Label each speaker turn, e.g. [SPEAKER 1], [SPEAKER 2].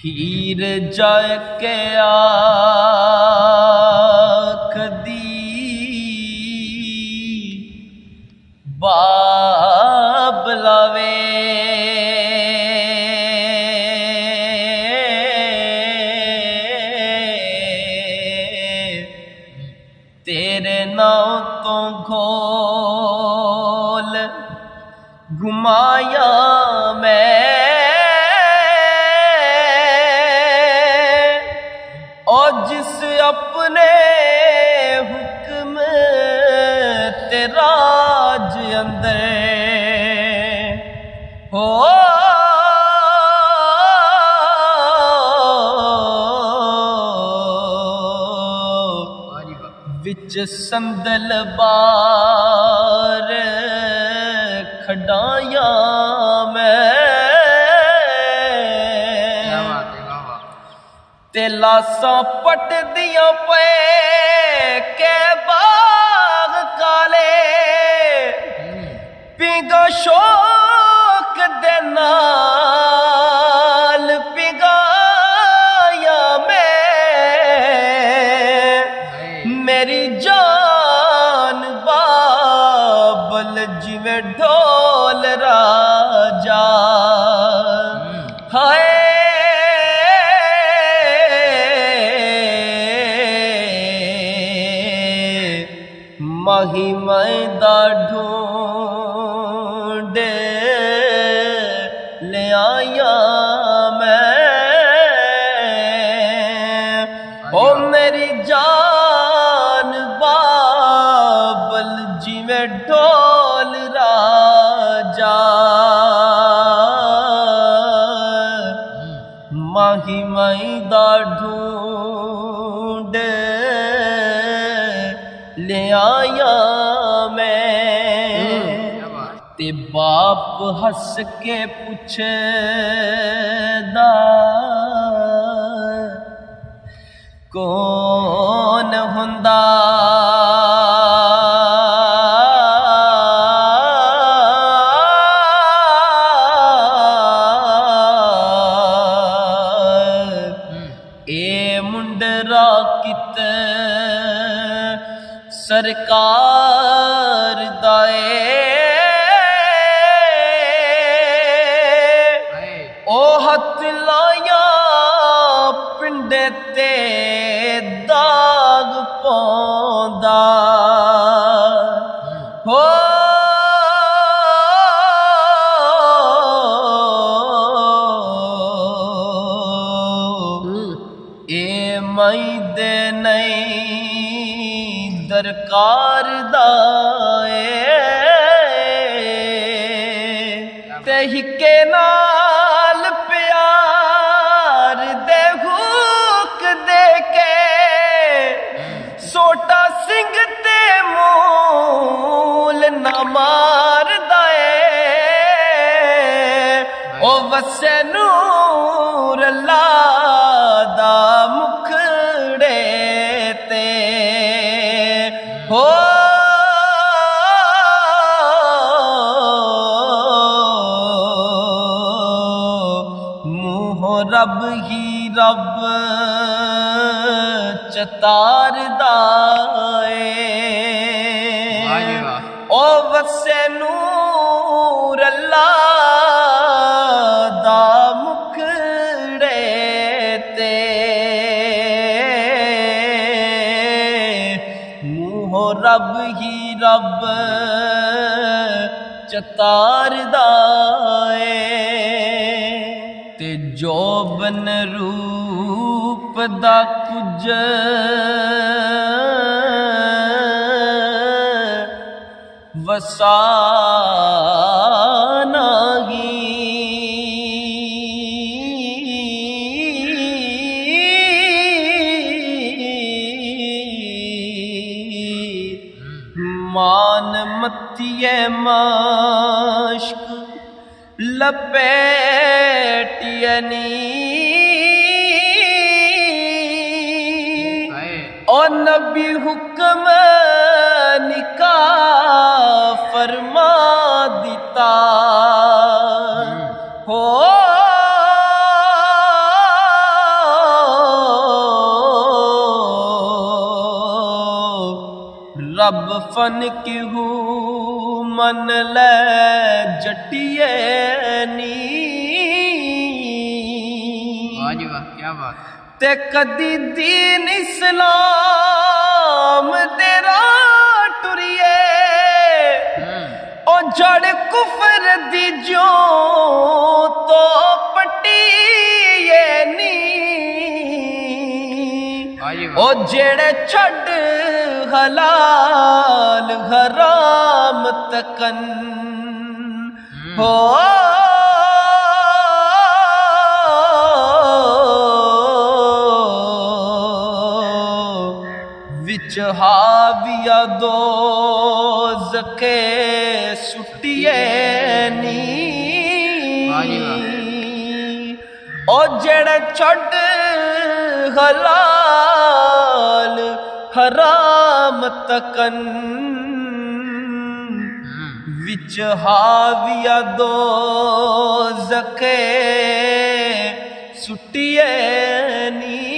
[SPEAKER 1] ਹੀਰ ਜਾ ਕੇ ਆਖਦੀ ਬਾਬ ਲਾਵੇ ਤੇਰੇ ਨਾਮ ਤੋਂ ਘੋਲ ਗੁਮਾਇਆ ਮੈਂ और जिस अपने हुक्म ते राज अंदर हो विच संदल बार खड़ाया मैं ते लासां पट दियां पे के बाग काले पिंगा शौक दे नाल पिंगाया मैं मेरी जान बाबल जिवें ढोल राजा हाय माही मैदा ढूंढ ले आया मैं ओ मेरी जान बाबल जिवें ढोल राजा माही मैदा ढूंढ ले आया मैं ते बाप हस के पुछदा कौन हुंदा ए मुंडरा कित सरकार दाए ओ हथ लाया पिंडे ते दाग पौंदा हो ए मई दे नहीं दरकार दाए ते हिके नाल प्यार दे हुक दे के सोटा सिंह ते मूल न मार दाए ओ वसे नूर अल्लाह दा मुखड़े ते हो मुँह रब ही रब चतार दाए ओ वसे नूर अल्लाह दा मुखड़े ते रब ही रब चतार दाए ते जोबन रूप दा कुछ वसाना ही मान मतिये माश्क लपेटियनी और नबी हुक्म निकाह फरमा दिता हो तब फन क्यों मन ले जटिए नी।
[SPEAKER 2] वाह जी वाह, क्या बात।
[SPEAKER 1] ते कदी दीन इस्लाम तेरा टुरिए ओ जड़ कुफर दी जो तो पटिए नी।
[SPEAKER 2] वाह जी वाह।
[SPEAKER 1] ओ जेड़े छड़ हलाल हराम तकन हो विच हाविया दो जके सुटिए नी।
[SPEAKER 2] वाह जी वाह।
[SPEAKER 1] ओ जेड़े छड़ हलाल हराम तकन विच हाविया दो जके सुटिए नी।